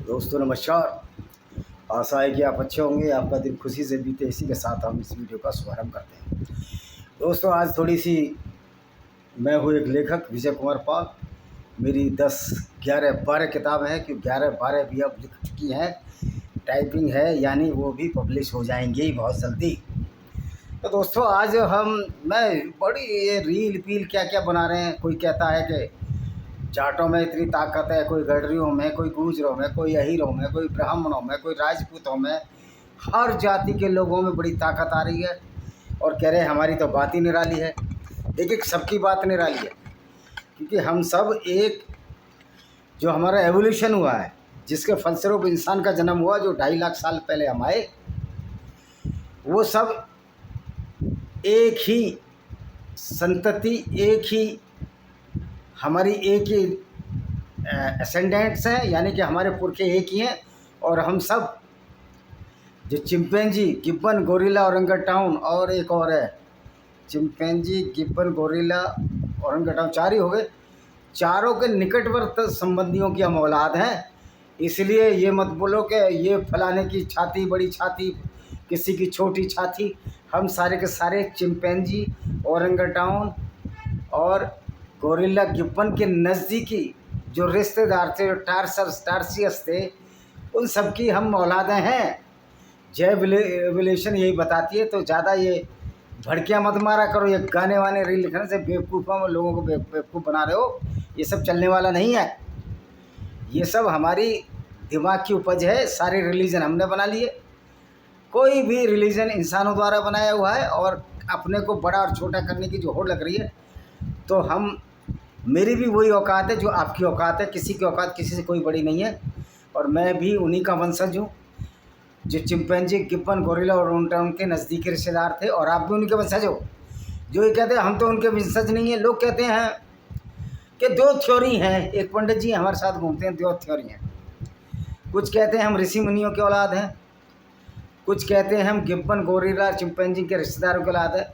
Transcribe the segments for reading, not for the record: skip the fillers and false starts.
दोस्तों नमस्कार। आशा है कि आप अच्छे होंगे, आपका दिन खुशी से बीते। इसी के साथ हम इस वीडियो का शुभारंभ करते हैं। दोस्तों आज थोड़ी सी मैं हूँ एक लेखक विजय कुमार पाल। मेरी 10, 11, 12 किताब हैं कि 11, 12 भी अब लिख चुकी हैं, टाइपिंग है, यानी वो भी पब्लिश हो जाएंगी बहुत जल्दी। तो दोस्तों आज मैं बड़ी ये रील पील क्या क्या बना रहे हैं। कोई कहता है कि जाटों में इतनी ताकत है, कोई गडरियों में, कोई गुजरों में, कोई अहीरों में, कोई ब्राह्मणों में, कोई राजपूतों में, हर जाति के लोगों में बड़ी ताकत आ रही है। और कह रहे हैं हमारी तो बात ही निराली है। देखिए सबकी बात निराली है, क्योंकि हम सब एक जो हमारा एवोल्यूशन हुआ है, जिसके फलस्वरूप इंसान का जन्म हुआ, जो 2.5 लाख साल पहले हम आए, वो सब एक ही संतति, एक ही हमारी एक ही एसेंडेंट्स हैं, यानी कि हमारे पुरखे एक ही हैं। और हम सब जो चिंपैंजी, गिब्बन, गोरिल्ला, ओरंगटाउन और एक और है, चिंपैंजी, गिब्बन, गोरिल्ला, ओरंगटाउन, 4 ही हो गए। चारों के निकटवर्ती संबंधियों की हम औलाद हैं। इसलिए ये मत बोलो कि ये फलाने की छाती बड़ी छाती, किसी की छोटी छाती। हम सारे के सारे चिंपैंजी, ओरंगटाउन और गोरिल्ला, गिब्बन के नज़दीकी जो रिश्तेदार थे, जो टार्सियस थे, उन सब की हम औलादें हैं। एवोल्यूशन यही बताती है। तो ज़्यादा ये भड़कियाँ मत मारा करो, ये गाने वाने रील लिखने से बेवकूफ़ों में लोगों को बेवकूफ़ बना रहे हो। ये सब चलने वाला नहीं है। ये सब हमारी दिमाग की उपज है। सारे रिलीजन हमने बना लिए। कोई भी रिलीजन इंसानों द्वारा बनाया हुआ है। और अपने को बड़ा और छोटा करने की जो होड़ लग रही है, तो मेरी भी वही औकात है जो आपकी औकात है। किसी की औकात किसी से कोई बड़ी नहीं है। और मैं भी उन्हीं का वंशज हूँ जो चिंपैंजी, गिब्बन, गोरिल्ला और ओरंगटाउन के नज़दीकी रिश्तेदार थे। और आप भी उन्हीं के वंशज हो। जो ये कहते हैं हम तो उनके वंशज नहीं है। लोग कहते हैं कि 2 थ्योरी हैं। एक पंडित जी हमारे साथ घूमते हैं, 2 थ्योरी हैं। कुछ कहते हैं हम ऋषि मुनियों के औलाद हैं, कुछ कहते हैं हम गिब्बन, गोरिल्ला, चिंपैंजी के रिश्तेदारों के औलाद है।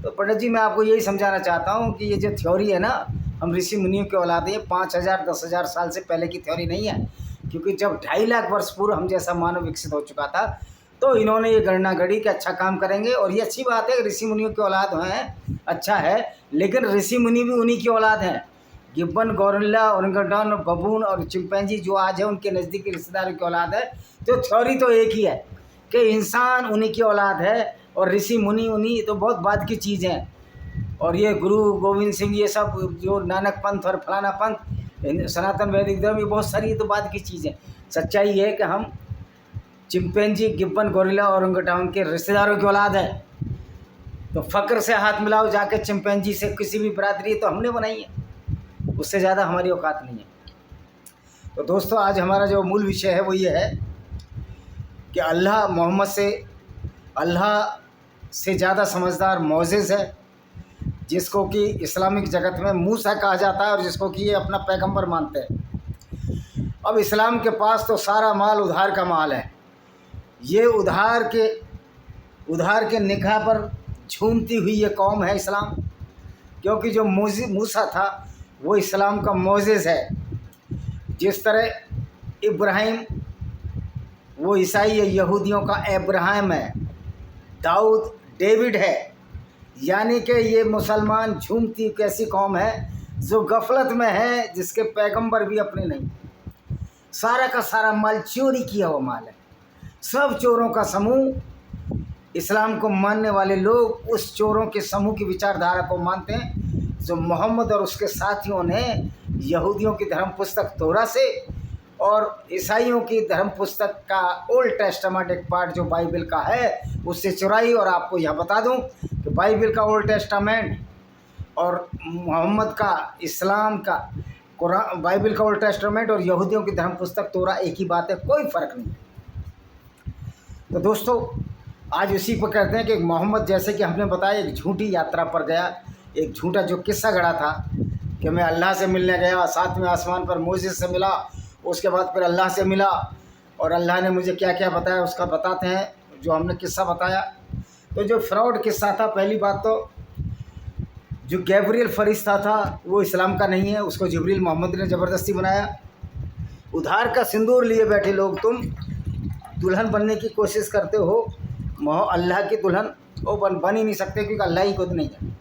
तो पंडित जी मैं आपको यही समझाना चाहता हूँ कि ये जो थ्योरी है ना, हम ऋषि मुनियों के औलाद हैं, 5000, 10,000 साल से पहले की थ्योरी नहीं है। क्योंकि जब 2.5 लाख वर्ष पूर्व हम जैसा मानव विकसित हो चुका था, तो इन्होंने ये गणना गढ़ी कि अच्छा काम करेंगे। और ये अच्छी बात है, ऋषि मुनियों के औलाद हैं, अच्छा है। लेकिन ऋषि मुनि भी उन्हीं की औलाद हैं। गिब्बन, गोरिल्ला, ओरंगटाउन, बबून और चिंपैंजी जो आज है, उनके नज़दीकी रिश्तेदारों की औलाद है। तो थ्योरी तो एक ही है कि इंसान उन्हीं की औलाद है और ऋषि मुनि उन्हीं। तो बहुत बात की चीज़ है। और ये गुरु गोविंद सिंह, ये सब जो नानक पंथ और फलाना पंथ, सनातन वैदिक धर्म, ये बहुत सारी तो बात की चीज़ है। सच्चाई है कि हम चिंपैंजी, गिब्बन, गोरिल्ला, ओरंगटाउन के रिश्तेदारों की औलाद है। तो फ़क्र से हाथ मिलाओ जाके चिंपैंजी से, किसी भी बरादरी तो हमने बनाई है, उससे ज़्यादा हमारी औकात नहीं है। तो दोस्तों आज हमारा जो मूल विषय है वो ये है कि अल्लाह से ज़्यादा समझदार मोसेस है, जिसको कि इस्लामिक जगत में मूसा कहा जाता है और जिसको कि ये अपना पैगंबर मानते हैं। अब इस्लाम के पास तो सारा माल उधार का माल है। ये उधार के निगाह पर झूमती हुई ये कौम है इस्लाम। क्योंकि जो मूसा था वो इस्लाम का मोसेस है। जिस तरह इब्राहिम वो ईसाई है, यहूदियों का अब्राहम है, दाऊद डेविड है। यानी कि ये मुसलमान झूमती कैसी कौम है जो गफलत में है, जिसके पैगंबर भी अपने नहीं। सारा का सारा माल चोरी किया हुआ माल है। सब चोरों का समूह। इस्लाम को मानने वाले लोग उस चोरों के समूह की विचारधारा को मानते हैं जो मोहम्मद और उसके साथियों ने यहूदियों की धर्म पुस्तक तोरा से और ईसाइयों की धर्म पुस्तक का ओल्ड टेस्टामेंट एक पार्ट जो बाइबल का है उससे चुराई। और आपको यह बता दूं कि बाइबल का ओल्ड टेस्टामेंट और मोहम्मद का, इस्लाम का कुरान, बाइबल का ओल्ड टेस्टामेंट और यहूदियों की धर्म पुस्तक तोरा एक ही बात है, कोई फ़र्क नहीं है। तो दोस्तों आज उसी पर कहते हैं कि मोहम्मद, जैसे कि हमने बताया, एक झूठी यात्रा पर गया। एक झूठा जो किस्सा गढ़ा था कि मैं अल्लाह से मिलने गया, 7वें आसमान पर मोसेस से मिला, उसके बाद फिर अल्लाह से मिला और अल्लाह ने मुझे क्या क्या बताया उसका बताते हैं जो हमने किस्सा बताया। तो जो फ्रॉड किस्सा था, पहली बात तो जो गैब्रियल फरिश्ता था वो इस्लाम का नहीं है, उसको जिब्रील मोहम्मद ने ज़बरदस्ती बनाया। उधार का सिंदूर लिए बैठे लोग तुम दुल्हन बनने की कोशिश करते हो, अल्लाह की दुल्हन वो बन ही नहीं सकते, क्योंकि अल्लाह ही खुद नहीं है।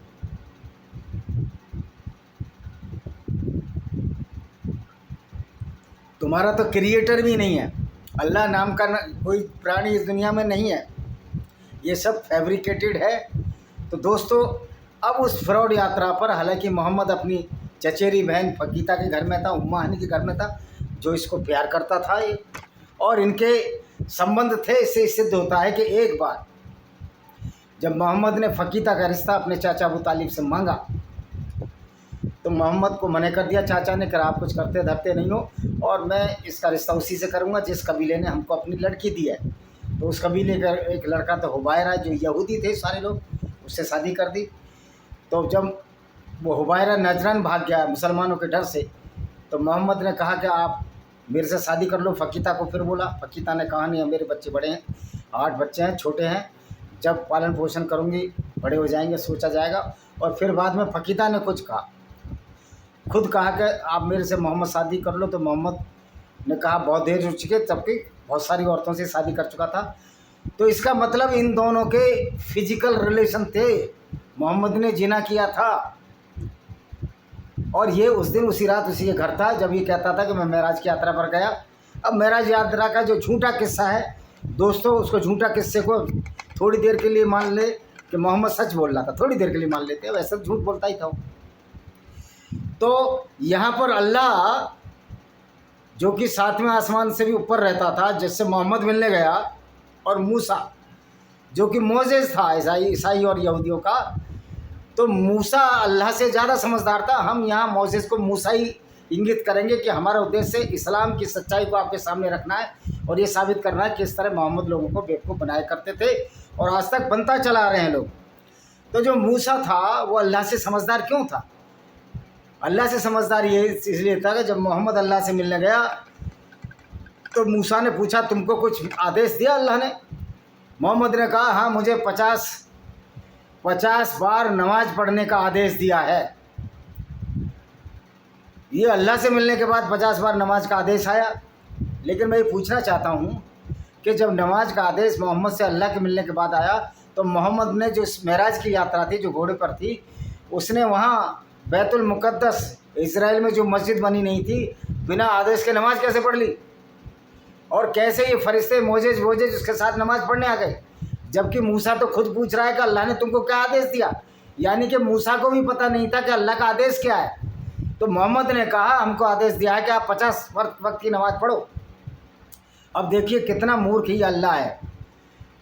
तुम्हारा तो क्रिएटर भी नहीं है, अल्लाह नाम का कोई प्राणी इस दुनिया में नहीं है, ये सब फैब्रिकेटेड है। तो दोस्तों, अब उस फ्रॉड यात्रा पर, हालांकि मोहम्मद अपनी चचेरी बहन फकीता के घर में था, उम्मा हनी के घर में था, जो इसको प्यार करता था ये, और इनके संबंध थे। इससे सिद्ध होता है कि एक बार जब मोहम्मद ने फकीता का रिश्ता अपने चाचा अबू तालिब से मांगा, तो मोहम्मद को मना कर दिया चाचा ने, कर आप कुछ करते धरते नहीं हो, और मैं इसका रिश्ता उसी से करूँगा जिस कबीले ने हमको अपनी लड़की दी है। तो उस कबीले का एक लड़का तो हुबैरा, जो यहूदी थे सारे लोग, उससे शादी कर दी। तो जब वो हुबैरा नजरन भाग गया मुसलमानों के डर से, तो मोहम्मद ने कहा कि आप मेरे से शादी कर लो। फकीता को फिर बोला, फकीता ने कहा नहीं, मेरे बच्चे बड़े हैं, 8 बच्चे हैं, छोटे हैं, जब पालन पोषण करूँगी बड़े हो जाएंगे, सोचा जाएगा। और फिर बाद में फकीता ने कुछ कहा, खुद कहा कि आप मेरे से मोहम्मद शादी कर लो। तो मोहम्मद ने कहा बहुत देर हो चुके, जबकि बहुत सारी औरतों से शादी कर चुका था। तो इसका मतलब इन दोनों के फिजिकल रिलेशन थे, मोहम्मद ने जिना किया था। और ये उस दिन उसी रात उसी के घर था जब ये कहता था कि मैं मेराज की यात्रा पर गया। अब मेराज यात्रा का जो झूठा किस्सा है दोस्तों, उसको झूठा किस्से को थोड़ी देर के लिए मान ले कि मोहम्मद सच बोल रहा था, थोड़ी देर के लिए मान लेते हैं, वैसे झूठ बोलता ही था। तो यहाँ पर अल्लाह जो कि 7वें आसमान से भी ऊपर रहता था, जिससे मोहम्मद मिलने गया, और मूसा जो कि मोजेस था ईसाई और यहूदियों का, तो मूसा अल्लाह से ज़्यादा समझदार था। हम यहाँ मोजेस को मूसा ही इंगित करेंगे कि हमारा उद्देश्य इस्लाम की सच्चाई को आपके सामने रखना है और ये साबित करना है कि इस तरह मोहम्मद लोगों को बेवकूफ़ बनाया करते थे और आज तक बनता चला आ रहे हैं लोग। तो जो मूसा था वो अल्लाह से समझदार क्यों था? अल्लाह से समझदार ये इसलिए था कि जब मोहम्मद अल्लाह से मिलने गया तो मूसा ने पूछा, तुमको कुछ आदेश दिया अल्लाह ने? मोहम्मद ने कहा, हाँ, मुझे 50 बार नमाज पढ़ने का आदेश दिया है। ये अल्लाह से मिलने के बाद 50 बार नमाज का आदेश आया। लेकिन मैं ये पूछना चाहता हूँ कि जब नमाज का आदेश मोहम्मद से अल्लाह के मिलने के बाद आया, तो मोहम्मद ने जो मेराज की यात्रा थी, जो घोड़े पर थी, उसने वहाँ बैतुल मुक़द्दस इज़राइल में जो मस्जिद बनी नहीं थी, बिना आदेश के नमाज कैसे पढ़ ली? और कैसे ये फरिश्ते मोजेज उसके साथ नमाज पढ़ने आ गए? जबकि मूसा तो खुद पूछ रहा है कि अल्लाह ने तुमको क्या आदेश दिया, यानी कि मूसा को भी पता नहीं था कि अल्लाह का आदेश क्या है। तो मोहम्मद ने कहा, हमको आदेश दिया है कि आप 50 वक्त की नमाज़ पढ़ो। अब देखिए कितना मूर्ख ही अल्लाह है।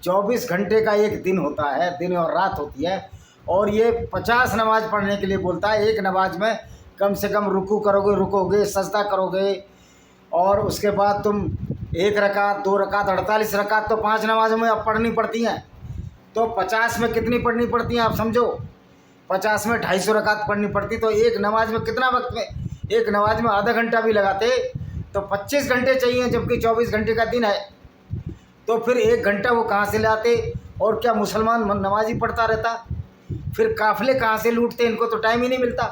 24 घंटे का एक दिन होता है, दिन और रात होती है, और ये 50 नमाज पढ़ने के लिए बोलता है। एक नमाज में कम से कम रुकू करोगे, रुकोगे, सजदा करोगे, और उसके बाद तुम 1 रकात, 2 रकात, 48 रकात तो 5 नमाजों में अब पढ़नी पड़ती हैं। तो 50 में कितनी पढ़नी पड़ती हैं आप समझो? 50 में 250 रकात पढ़नी पड़ती। तो एक नमाज में कितना वक्त में, एक नमाज में आधा घंटा भी लगाते तो 25 घंटे चाहिए, जबकि 24 घंटे का दिन है। तो फिर 1 घंटा वो कहाँ से लाते? और क्या मुसलमान नमाज ही पढ़ता रहता? फिर काफ़िले कहाँ से लूटते? इनको तो टाइम ही नहीं मिलता।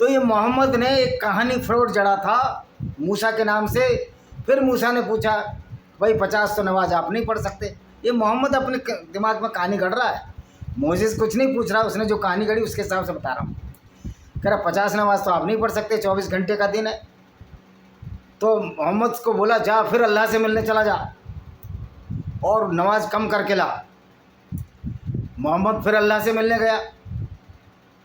तो ये मोहम्मद ने एक कहानी फ्रॉड जड़ा था मूसा के नाम से। फिर मूसा ने पूछा, भाई 50 तो नमाज आप नहीं पढ़ सकते। ये मोहम्मद अपने दिमाग में कहानी गढ़ रहा है, मोसेस कुछ नहीं पूछ रहा, उसने जो कहानी गढ़ी उसके हिसाब से बता रहा हूँ। कह रहा 50 नमाज तो आप नहीं पढ़ सकते, 24 घंटे का दिन है। तो मोहम्मद को बोला, जा फिर अल्लाह से मिलने चला जा और नमाज कम करके ला। मोहम्मद फिर अल्लाह से मिलने गया,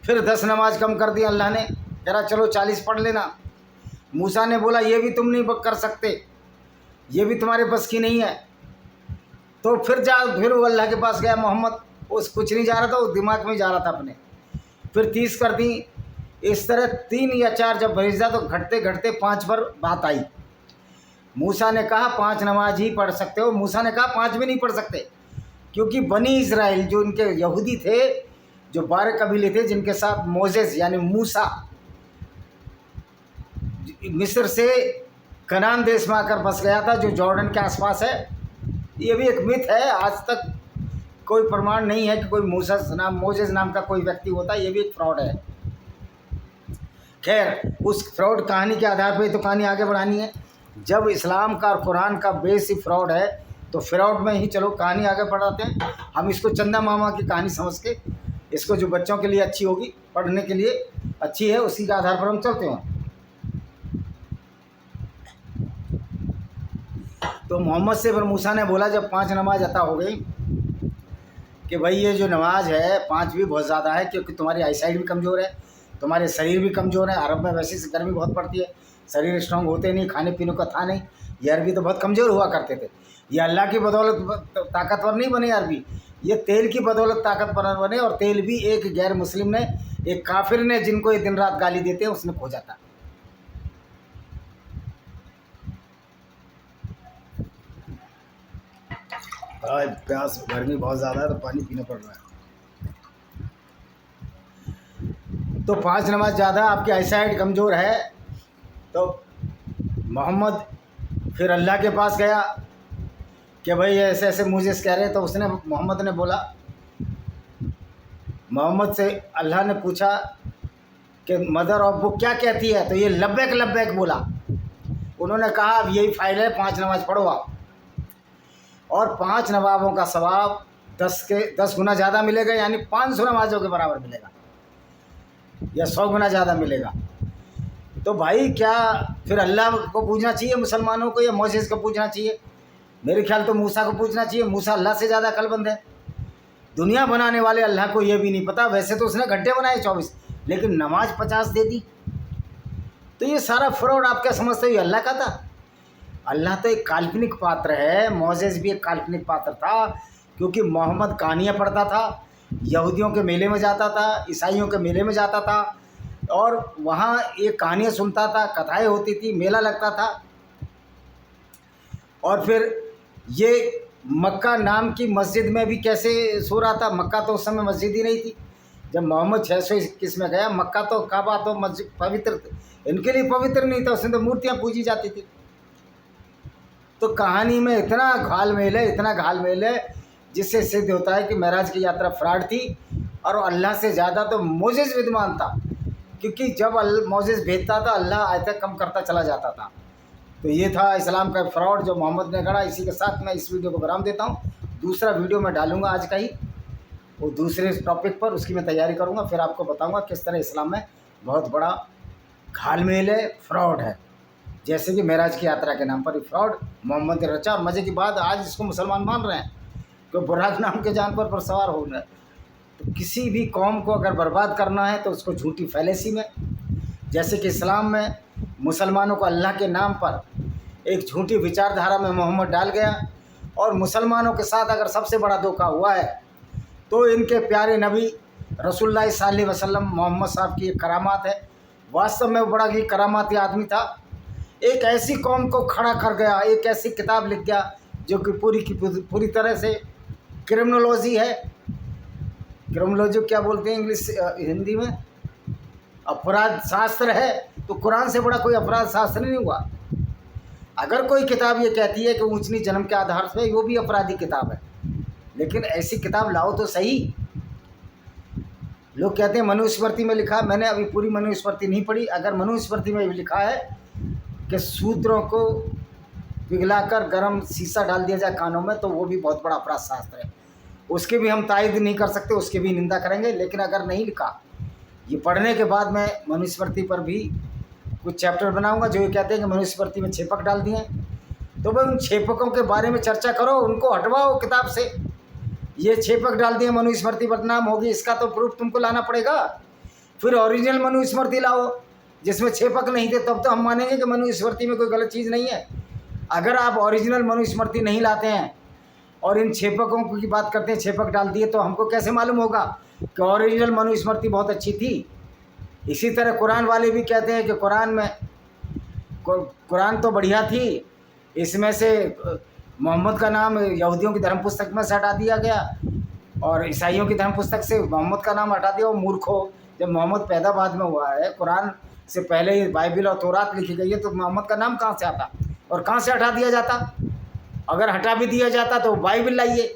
फिर 10 नमाज कम कर दी अल्लाह ने। कह रहा चलो 40 पढ़ लेना। मूसा ने बोला, ये भी तुम नहीं कर सकते, ये भी तुम्हारे बस की नहीं है। तो फिर वो अल्लाह के पास गया मोहम्मद। उस कुछ नहीं जा रहा था, वो दिमाग में जा रहा था अपने। फिर 30 कर दी। इस तरह 3 या 4 जब भेजा तो घटते घटते 5 पर बात आई। मूसा ने कहा 5 नमाज ही पढ़ सकते हो। मूसा ने कहा 5 भी नहीं पढ़ सकते, क्योंकि बनी इज़राइल जो इनके यहूदी थे, जो 12 कबीले थे जिनके साथ मोसेस यानी मूसा मिस्र से कनान देश में आकर बस गया था, जो जॉर्डन के आसपास है। ये भी एक मिथ है, आज तक कोई प्रमाण नहीं है कि कोई मोसेस नाम का कोई व्यक्ति होता है। ये भी एक फ्रॉड है। खैर, उस फ्रॉड कहानी के आधार पे तो कहानी आगे बढ़ानी है। जब इस्लाम का और कुरान का बेस ही फ्रॉड है तो फ्रॉड में ही चलो कहानी आगे बढ़ाते हैं। हम इसको चंदा मामा की कहानी समझ के, इसको जो बच्चों के लिए अच्छी होगी, पढ़ने के लिए अच्छी है, उसी के आधार पर हम चलते हैं। तो मोहम्मद से फिर मूसा ने बोला, जब 5 नमाज अता हो गई, कि भाई ये जो नमाज है 5 भी बहुत ज़्यादा है, क्योंकि तुम्हारी आईसाइट भी कमज़ोर है, तुम्हारे शरीर भी कमज़ोर है। अरब में वैसे से गर्मी बहुत पड़ती है, शरीर स्ट्रांग होते नहीं, खाने पीने का था नहीं। ये अरबी तो बहुत कमज़ोर हुआ करते थे। ये अल्लाह की बदौलत ताकतवर नहीं बने अरबी, ये तेल की बदौलत ताकतवर बने। और तेल भी एक गैर मुस्लिम ने, एक काफिर ने, जिनको ये दिन रात गाली देते हैं, उसने खोजा था। प्यास, गर्मी बहुत ज़्यादा है तो पानी पीना पड़ रहा है। तो 5 नमाज ज़्यादा, आपकी आईसाइट कमज़ोर है। तो मोहम्मद फिर अल्लाह के पास गया कि भाई ऐसे ऐसे मुझे कह रहे। तो उसने, मोहम्मद ने बोला, मोहम्मद से अल्लाह ने पूछा कि मदर ऑफ बुक क्या कहती है? तो ये लब्बैक लब्बैक बोला। उन्होंने कहा अब यही फाइल है, 5 नमाज पढ़ो आप, और 5 नवाबों का सवाब 10 गुना ज़्यादा मिलेगा, यानी 500 नमाजों के बराबर मिलेगा, या 100 गुना ज़्यादा मिलेगा। तो भाई क्या फिर अल्लाह को पूछना चाहिए मुसलमानों को, या मोसेस को पूछना चाहिए? मेरे ख्याल तो मूसा को पूछना चाहिए। मूसा अल्लाह से ज़्यादा अक्लमंद है। दुनिया बनाने वाले अल्लाह को ये भी नहीं पता। वैसे तो उसने घंटे बनाए 24, लेकिन नमाज 50 दे दी। तो ये सारा फ्रॉड आप क्या समझते हो ये अल्लाह का था? अल्लाह तो एक काल्पनिक पात्र है। मोसेस भी एक काल्पनिक पात्र था, क्योंकि मोहम्मद कहानियाँ पढ़ता था, यहूदियों के मेले में जाता था, ईसाइयों के मेले में जाता था, और वहाँ ये कहानियाँ सुनता था, कथाएं होती थी, मेला लगता था। और फिर ये मक्का नाम की मस्जिद में भी कैसे सो रहा था? मक्का तो उस समय मस्जिद ही नहीं थी जब मोहम्मद 621 में गया। मक्का तो, काबा तो मस्जिद पवित्र, इनके लिए पवित्र नहीं था, उसमें तो मूर्तियाँ पूजी जाती थी। तो कहानी में इतना घालमेल है, इतना घालमेल है, जिससे सिद्ध होता है कि महराज की यात्रा फ्रॉड थी। और अल्लाह से ज़्यादा तो मोसेस विद्वान था, क्योंकि जब मोसेस भेजता था अल्लाह आयतें कम करता चला जाता था। तो ये था इस्लाम का फ्रॉड जो मोहम्मद ने गढ़ा। इसी के साथ मैं इस वीडियो को विराम देता हूँ। दूसरा वीडियो मैं डालूंगा आज का ही, वो दूसरे टॉपिक पर, उसकी मैं तैयारी करूँगा, फिर आपको बताऊँगा किस तरह इस्लाम में बहुत बड़ा घालमेल है, फ्रॉड है। जैसे कि महराज की यात्रा के नाम पर ही फ्रॉड मोहम्मद ने रचा। और मज़े की बात, आज इसको मुसलमान मान रहे हैं कि बुराक नाम के जानवर पर सवार हो रहे हैं। तो किसी भी कौम को अगर बर्बाद करना है तो उसको झूठी फैलेसी में, जैसे कि इस्लाम में मुसलमानों को अल्लाह के नाम पर एक झूठी विचारधारा में मोहम्मद डाल गया। और मुसलमानों के साथ अगर सबसे बड़ा धोखा हुआ है तो इनके प्यारे नबी रसूलुल्लाह सल्लल्लाहु अलैहि वसल्लम मोहम्मद साहब की एक करामात है। वास्तव में वो बड़ा ही करामाती आदमी था। एक ऐसी कौम को खड़ा कर गया, एक ऐसी किताब लिख गया जो कि पूरी की पूरी तरह से क्रिमिनोलॉजी है। क्रिमिनोलॉजी क्या बोलते हैं इंग्लिश, हिंदी में अपराध शास्त्र है। तो कुरान से बड़ा कोई अपराध शास्त्र नहीं हुआ। अगर कोई किताब ये कहती है कि ऊंच नीच जन्म के आधार पर, वो भी अपराधी किताब है, लेकिन ऐसी किताब लाओ तो सही। लोग कहते हैं मनुस्मृति में लिखा, मैंने अभी पूरी मनुस्मृति नहीं पढ़ी। अगर मनुस्मृति में भी लिखा है कि सूत्रों को पिघलाकर गरम शीशा डाल दिया जाए कानों में, तो वो भी बहुत बड़ा अपराध शास्त्र है। उसके भी हम तायद नहीं कर सकते, उसकी भी निंदा करेंगे। लेकिन अगर नहीं लिखा, ये पढ़ने के बाद मैं मनुस्मृति पर भी कुछ चैप्टर बनाऊंगा जो ये कहते हैं कि मनुस्मृति में छेपक डाल दिए। तो भाई उन छेपकों के बारे में चर्चा करो, उनको हटवाओ किताब से। ये छेपक डाल दिए मनुस्मृति बदनाम होगी, इसका तो प्रूफ तुमको लाना पड़ेगा। फिर ओरिजिनल मनुस्मृति लाओ जिसमें छेपक नहीं थे, तब तो हम मानेंगे कि मनुस्मृति में कोई गलत चीज़ नहीं है। अगर आप ओरिजिनल मनुस्मृति नहीं लाते हैं और इन छेपकों की बात करते हैं, छेपक डाल दिए, तो हमको कैसे मालूम होगा कि ओरिजिनल मनुस्मृति बहुत अच्छी थी? इसी तरह कुरान वाले भी कहते हैं कि कुरान तो बढ़िया थी, इसमें से मोहम्मद का नाम यहूदियों की धर्म पुस्तक में से हटा दिया गया और ईसाइयों की धर्म पुस्तक से मोहम्मद का नाम हटा दिया। वो मूर्खों, जब मोहम्मद पैदा बाद में हुआ है, कुरान से पहले ही बाइबिल और तौरात लिखी गई है, तो मोहम्मद का नाम कहाँ से आता और कहाँ से हटा दिया जाता? अगर हटा भी दिया जाता तो बाइबिल लाइए,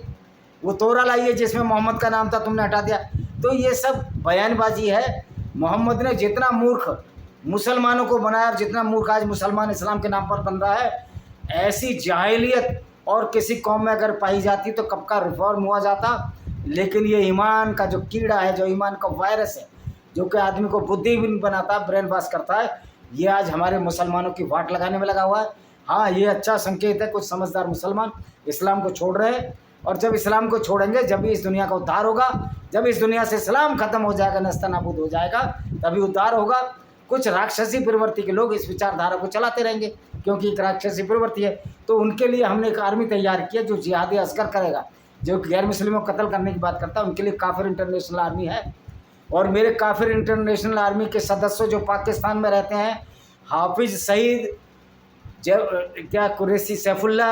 वो तौरा लाइए जिसमें मोहम्मद का नाम था, तुमने हटा दिया। तो ये सब बयानबाजी है। मोहम्मद ने जितना मूर्ख मुसलमानों को बनाया, और जितना मूर्ख आज मुसलमान इस्लाम के नाम पर बन रहा है, ऐसी जाहिलियत और किसी कौम में अगर पाई जाती तो कब का रिफॉर्म हुआ जाता। लेकिन ये ईमान का जो कीड़ा है, जो ईमान का वायरस है, जो कि आदमी को बुद्धिहीन बनाता है, ब्रेन वॉश करता है, ये आज हमारे मुसलमानों की वाट लगाने में लगा हुआ है। हाँ, ये अच्छा संकेत है, कुछ समझदार मुसलमान इस्लाम को छोड़ रहे हैं, और जब इस्लाम को छोड़ेंगे जब भी इस दुनिया का उद्धार होगा, जब इस दुनिया से इस्लाम खत्म हो जाएगा, नस्तानाबूद हो जाएगा, तभी उद्धार होगा। कुछ राक्षसी प्रवृत्ति के लोग इस विचारधारा को चलाते रहेंगे, क्योंकि एक राक्षसी प्रवृत्ति है। तो उनके लिए हमने एक आर्मी तैयार की है जो जिहादी असगर करेगा, जो गैर मुस्लिमों को कत्ल करने की बात करता है, उनके लिए काफिर इंटरनेशनल आर्मी है। और मेरे काफिर इंटरनेशनल आर्मी के सदस्य जो पाकिस्तान में रहते हैं, हाफिज सईद, क्या कुरैशी, सैफुल्ला,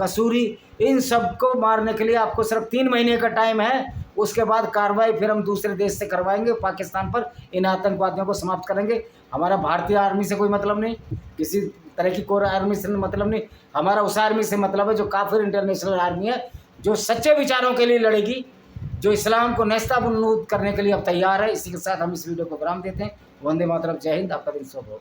कसूरी, इन सबको मारने के लिए आपको सिर्फ 3 महीने का टाइम है। उसके बाद कार्रवाई फिर हम दूसरे देश से करवाएंगे पाकिस्तान पर, इन आतंकवादियों को समाप्त करेंगे। हमारा भारतीय आर्मी से कोई मतलब नहीं, किसी तरह की कोर आर्मी से मतलब नहीं, हमारा उस आर्मी से मतलब है जो काफिर इंटरनेशनल आर्मी है, जो सच्चे विचारों के लिए लड़ेगी, जो इस्लाम को नेस्ताबूद करने के लिए अब तैयार है। इसी के साथ हम इस वीडियो को विराम देते हैं। वंदे मातरम, जय हिंद, आपका दिन शुभ हो।